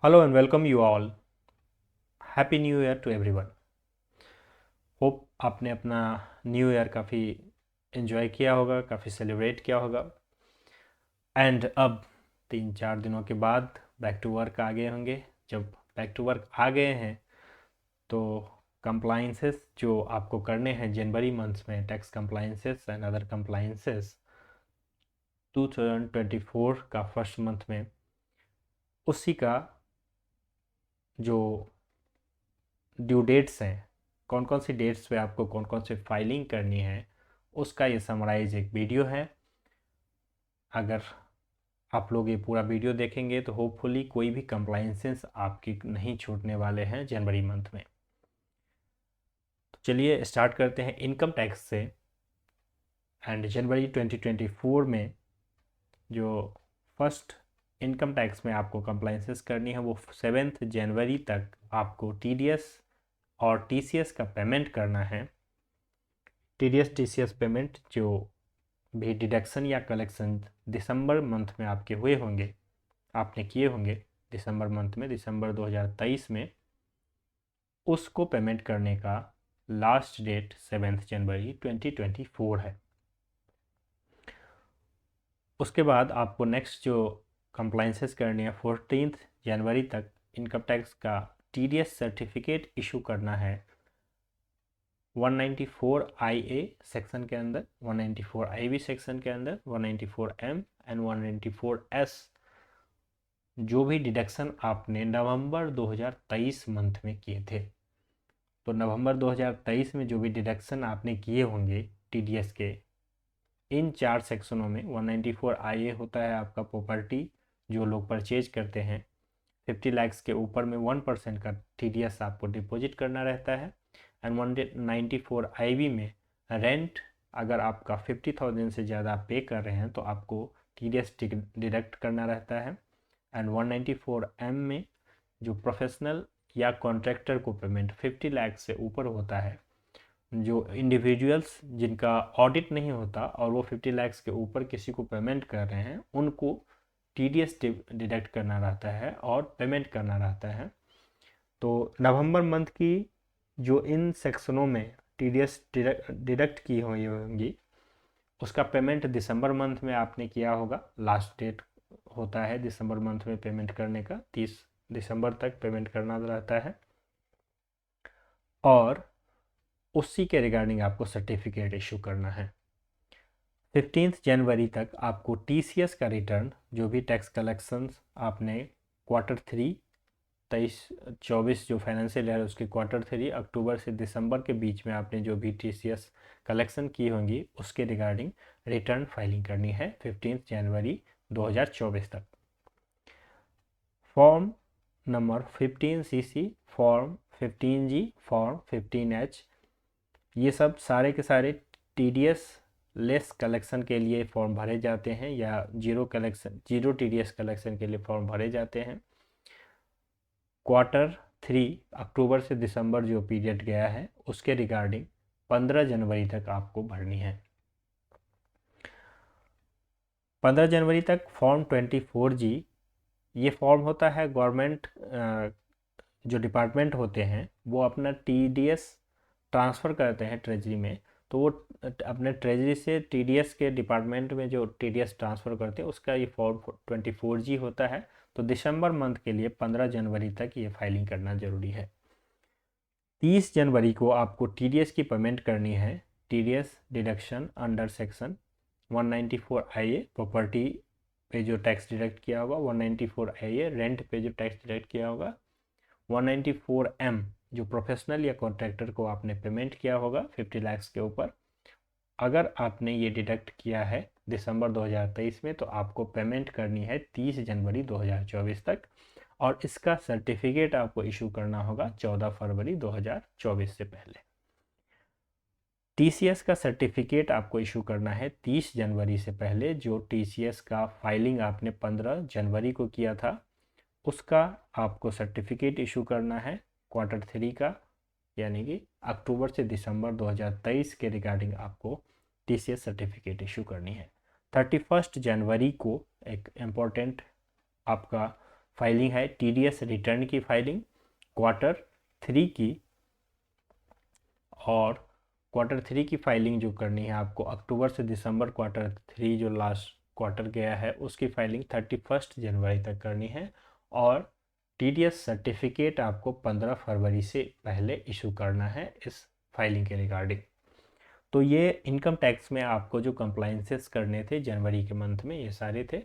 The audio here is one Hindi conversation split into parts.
Hello and welcome you all. Happy new year to everyone. Hope आपने अपना न्यू ईयर काफ़ी इन्जॉय किया होगा, काफ़ी सेलिब्रेट किया होगा। एंड अब 3-4 दिनों के बाद बैक टू वर्क आ गए होंगे। जब बैक टू वर्क आ गए हैं तो कंप्लाइंसेस जो आपको करने हैं जनवरी मंथ में, tax compliances and other compliances 2024 का फर्स्ट मंथ में, उसी का जो ड्यू डेट्स हैं, कौन कौन सी डेट्स पे आपको कौन कौन सी फाइलिंग करनी है, उसका ये समराइज एक वीडियो है। अगर आप लोग ये पूरा वीडियो देखेंगे तो होपफुली कोई भी कंप्लाइंसेस आपकी नहीं छूटने वाले हैं जनवरी मंथ में। तो चलिए स्टार्ट करते हैं इनकम टैक्स से। एंड जनवरी 2024 में जो फर्स्ट इनकम टैक्स में आपको कंप्लाइंसेस करनी है वो 7 जनवरी तक आपको टीडीएस और टीसीएस का पेमेंट करना है। टीडीएस टीसीएस पेमेंट जो भी डिडक्शन या कलेक्शन दिसंबर मंथ में आपके हुए होंगे, आपने किए होंगे दिसंबर मंथ में, दिसंबर 2023 में, उसको पेमेंट करने का लास्ट डेट 7 जनवरी 2024 है। उसके बाद आपको नेक्स्ट जो कंप्लाइंसेस करनी है 14 जनवरी तक इनकम टैक्स का टीडीएस सर्टिफिकेट इशू करना है 194 IA सेक्शन के अंदर, 194 IB सेक्शन के अंदर, 194 M एंड 194 S जो भी डिडक्शन आपने नवंबर 2023 मंथ में किए थे। तो नवंबर 2023 में जो भी डिडक्शन आपने किए होंगे टीडीएस के, इन 4 सेक्शनों में 194 IA होता है आपका प्रॉपर्टी जो लोग परचेज करते हैं, 50 लाख के ऊपर में 1% का टीडीएस आपको डिपॉजिट करना रहता है। एंड 194 IB में रेंट, अगर आपका 50,000 से ज़्यादा पे कर रहे हैं तो आपको टीडीएस डिडक्ट करना रहता है। एंड 194 M में जो प्रोफेशनल या कॉन्ट्रैक्टर को पेमेंट 50 लाख से ऊपर होता है, जो इंडिविजुअल्स जिनका ऑडिट नहीं होता और वो 50 लाख के ऊपर किसी को पेमेंट कर रहे हैं, उनको टीडीएस डिडक्ट करना रहता है और पेमेंट करना रहता है। तो नवंबर मंथ की जो इन सेक्शनों में टीडीएस डिडक्ट की हुई होंगी उसका पेमेंट दिसंबर मंथ में आपने किया होगा। लास्ट डेट होता है दिसंबर मंथ में पेमेंट करने का, 30 दिसंबर तक पेमेंट करना रहता है। और उसी के रिगार्डिंग आपको सर्टिफिकेट इशू करना है। 15 जनवरी तक आपको टीसीएस का रिटर्न, जो भी टैक्स कलेक्शंस आपने Q3 23-24 जो फाइनेंशियल ईयर उसके Q3 अक्टूबर से दिसंबर के बीच में आपने जो भी टीसीएस कलेक्शन की होंगी उसके रिगार्डिंग रिटर्न फाइलिंग करनी है 15 जनवरी 2024 तक। Form number 15CC, form 15G, form 15H, ये सब सारे के सारे टीडीएस लेस कलेक्शन के लिए फॉर्म भरे जाते हैं या जीरो टीडीएस कलेक्शन के लिए फॉर्म भरे जाते हैं। Q3 अक्टूबर से दिसंबर जो पीरियड गया है उसके रिगार्डिंग 15 जनवरी तक आपको भरनी है। 15 जनवरी तक फॉर्म 24G, ये फॉर्म होता है गवर्नमेंट, जो डिपार्टमेंट होते हैं वो अपना टीडीएस ट्रांसफ़र करते हैं ट्रेजरी में, तो वो अपने ट्रेजरी से टीडीएस के डिपार्टमेंट में जो टीडीएस ट्रांसफ़र करते हैं उसका ये फॉर्म 24G होता है। तो दिसंबर मंथ के लिए 15 जनवरी तक ये फाइलिंग करना ज़रूरी है। 30 जनवरी को आपको टीडीएस की पेमेंट करनी है। TDS deduction under section 194 IA property पे जो टैक्स डिडक्ट किया होगा, 194 IA रेंट पे जो टैक्स डिडक्ट किया होगा, 194 M जो प्रोफेशनल या कॉन्ट्रैक्टर को आपने पेमेंट किया होगा 50 लाख के ऊपर। अगर आपने ये डिडक्ट किया है दिसंबर 2023 में तो आपको पेमेंट करनी है 30 जनवरी 2024 तक, और इसका सर्टिफिकेट आपको इशू करना होगा 14 फरवरी 2024 से पहले। टीसीएस का सर्टिफिकेट आपको इशू करना है 30 जनवरी से पहले। जो टीसीएस का फाइलिंग आपने 15 जनवरी को किया था उसका आपको सर्टिफिकेट इशू करना है Q3 का, यानी कि अक्टूबर से दिसंबर 2023 के रिगार्डिंग आपको टीसीएस सर्टिफिकेट इशू करनी है। 31 जनवरी को एक इम्पोर्टेंट आपका फाइलिंग है टीडीएस रिटर्न की फाइलिंग Q3 की, और Q3 की फाइलिंग जो करनी है आपको अक्टूबर से दिसंबर Q3 जो लास्ट क्वार्टर गया है उसकी फाइलिंग 31 जनवरी तक करनी है, और टीडीएस सर्टिफिकेट आपको 15 फरवरी से पहले इशू करना है इस फाइलिंग के रिगार्डिंग। तो ये इनकम टैक्स में आपको जो कंप्लाइंसेस करने थे जनवरी के मंथ में ये सारे थे।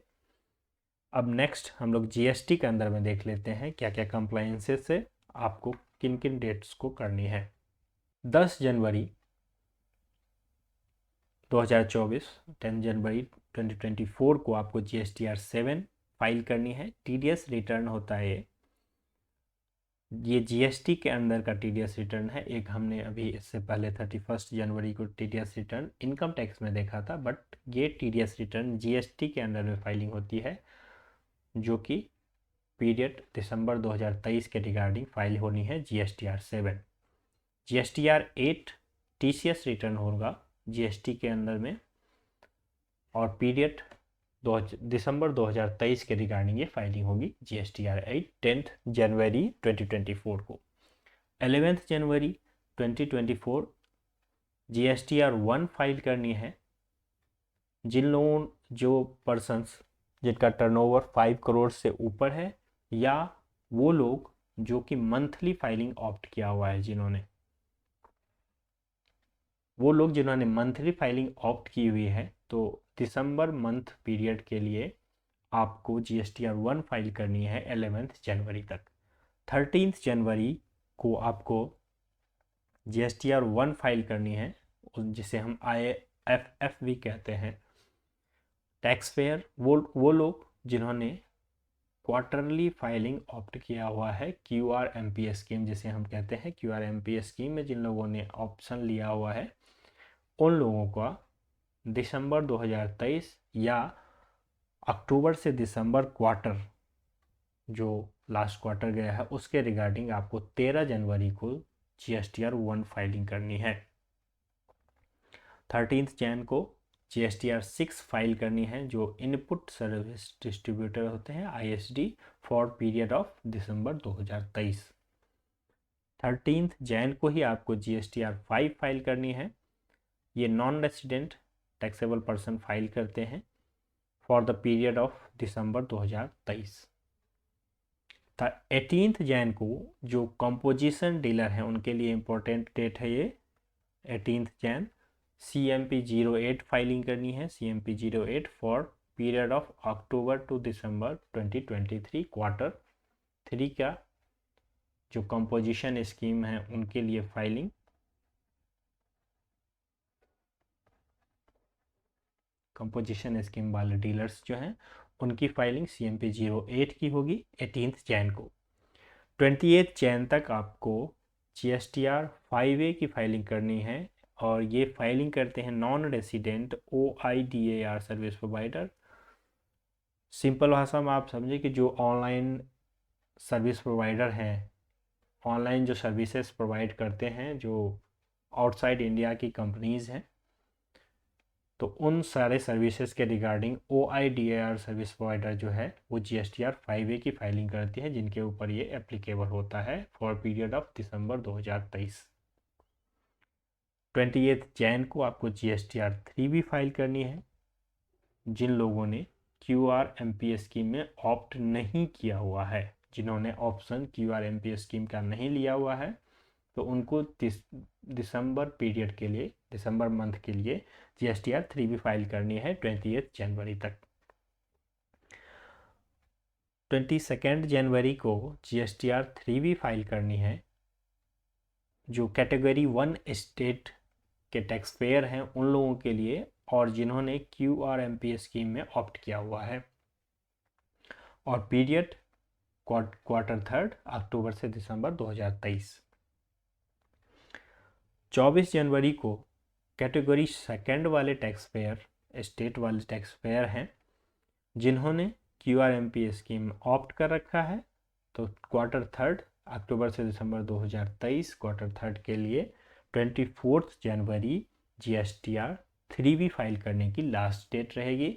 अब नेक्स्ट हम लोग जीएसटी के अंदर में देख लेते हैं क्या क्या कंप्लाइंसेस है, आपको किन किन डेट्स को करनी है। 10 जनवरी 2024, 10 जनवरी 2024 को आपको GSTR 7 फाइल करनी है। टीडीएस रिटर्न होता है ये जीएसटी के अंदर का टीडीएस रिटर्न है। एक हमने अभी इससे पहले 31 जनवरी को टीडीएस रिटर्न इनकम टैक्स में देखा था, बट ये टीडीएस रिटर्न जीएसटी के अंदर में फाइलिंग होती है, जो कि पीरियड दिसंबर 2023 के रिगार्डिंग फाइल होनी है GSTR 7। GSTR 8 टीसीएस रिटर्न होगा जीएसटी के अंदर में, और पीरियड दिसंबर 2023 के रिगार्डिंग ये फाइलिंग होगी GSTR 8 10 जनवरी 2024 को। 11 जनवरी 2024 GSTR 1 फाइल करनी है। जिन लोगों जो पर्सन्स जिनका टर्नओवर 5 करोड़ से ऊपर है, या वो लोग जो कि मंथली फाइलिंग ऑप्ट किया हुआ है, जिन्होंने मंथली फाइलिंग ऑप्ट की हुई है, तो दिसंबर मंथ पीरियड के लिए आपको GSTR 1 फाइल करनी है 11 जनवरी तक। 13 जनवरी को आपको GSTR 1 फाइल करनी है, जिसे हम IFF भी कहते हैं। टैक्स पेयर वो लोग जिन्होंने क्वार्टरली फाइलिंग ऑप्ट किया हुआ है, QRMP स्कीम जिसे हम कहते हैं, QRMP स्कीम में जिन लोगों ने ऑप्शन लिया हुआ है, उन लोगों का दिसंबर 2023 या अक्टूबर से दिसंबर क्वार्टर जो लास्ट क्वार्टर गया है उसके रिगार्डिंग आपको 13 जनवरी को GSTR 1 फाइलिंग करनी है। 13 जैन को GSTR 6 फाइल करनी है, जो इनपुट सर्विस डिस्ट्रीब्यूटर होते हैं ISD for period of December 2023। 13 Jain को ही आपको GSTR 5 फाइल करनी है। ये non resident taxable person file करते हैं for the period of December 2023। 18 Jain को जो कंपोजिशन डीलर हैं उनके लिए इम्पोर्टेंट डेट है ये 18 जैन, CMP 08 फाइलिंग करनी है। CMP 08 for period of October to December 2023 Q3 का जो कंपोजिशन स्कीम है उनके लिए फाइलिंग। कंपोजिशन स्कीम वाले डीलर्स जो हैं उनकी फाइलिंग CMP 08 की होगी 18 जैन को। 28 जैन तक आपको GSTR 5A की फाइलिंग करनी है, और ये फाइलिंग करते हैं non resident OIDAR service provider. Simple भाषा में आप समझे कि जो ऑनलाइन सर्विस प्रोवाइडर हैं, ऑनलाइन जो सर्विसेज प्रोवाइड करते हैं, जो आउटसाइड इंडिया की कंपनीज़ हैं, तो उन सारे सर्विसेज के रिगार्डिंग OIDAR सर्विस प्रोवाइडर जो है वो GSTR 5A की फाइलिंग करती है, जिनके ऊपर ये एप्लीकेबल होता है for period of December 2023। 28 Jain को आपको GSTR 3 भी फाइल करनी है। जिन लोगों ने QRMP स्कीम में ऑप्ट नहीं किया हुआ है, जिन्होंने ऑप्शन QRMP स्कीम का नहीं लिया हुआ है, तो उनको दिसंबर पीरियड के लिए, दिसंबर मंथ के लिए GSTR 3 भी फाइल करनी है 28 जनवरी तक। 22 जनवरी को GSTR 3 भी फाइल करनी है। जो कैटेगरी 1 स्टेट के टैक्स पेयर हैं उन लोगों के लिए, और जिन्होंने QRMP स्कीम में ऑप्ट किया हुआ है, और पीरियड Q3 अक्टूबर से दिसंबर 2023। 24 जनवरी को कैटेगरी 2 वाले टैक्स पेयर, स्टेट वाले टैक्स पेयर हैं जिन्होंने QRMP स्कीम ऑप्ट कर रखा है, तो Q3 अक्टूबर से दिसंबर 2023 Q3 के लिए 24 जनवरी GSTR 3 भी फाइल करने की लास्ट डेट रहेगी।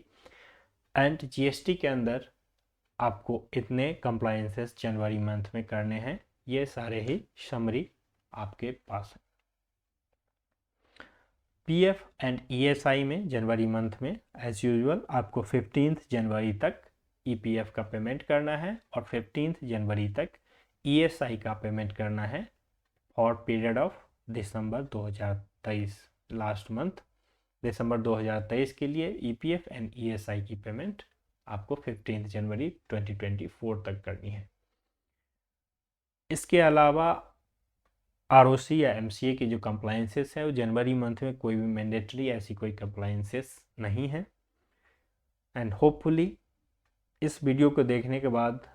एंड GST के अंदर आपको इतने कंप्लायंसेस जनवरी मंथ में करने हैं, ये सारे ही समरी आपके पास है। पीएफ एंड ईएसआई में जनवरी मंथ में एज यूजुअल आपको 15 जनवरी तक ईपीएफ का पेमेंट करना है और 15 जनवरी तक ईएसआई का पेमेंट करना है for period of December 2023। Last month December 2023 के लिए ईपीएफ एंड ईएसआई की पेमेंट आपको 15 जनवरी 2024 तक करनी है। इसके अलावा आरओसी या एमसीए की जो कंप्लायंसेस है वो जनवरी मंथ में कोई भी मैंडेटरी ऐसी कोई कंप्लायंसेस नहीं है। एंड होपफुली इस वीडियो को देखने के बाद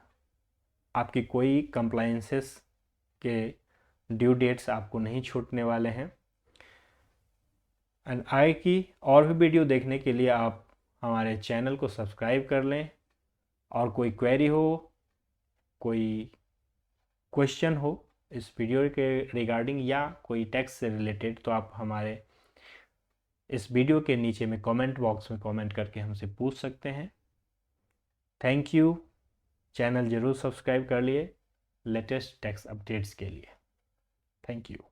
आपकी कोई कंप्लायंसेस के ड्यू डेट्स आपको नहीं छूटने वाले हैं। एंड आगे की और भी वीडियो देखने के लिए आप हमारे चैनल को सब्सक्राइब कर लें, और कोई क्वेरी हो, कोई क्वेश्चन हो इस वीडियो के रिगार्डिंग या कोई टैक्स से रिलेटेड, तो आप हमारे इस वीडियो के नीचे में कमेंट बॉक्स में कमेंट करके हमसे पूछ सकते हैं। Thank you. चैनल ज़रूर सब्सक्राइब कर लिए लेटेस्ट टैक्स अपडेट्स के लिए। Thank you.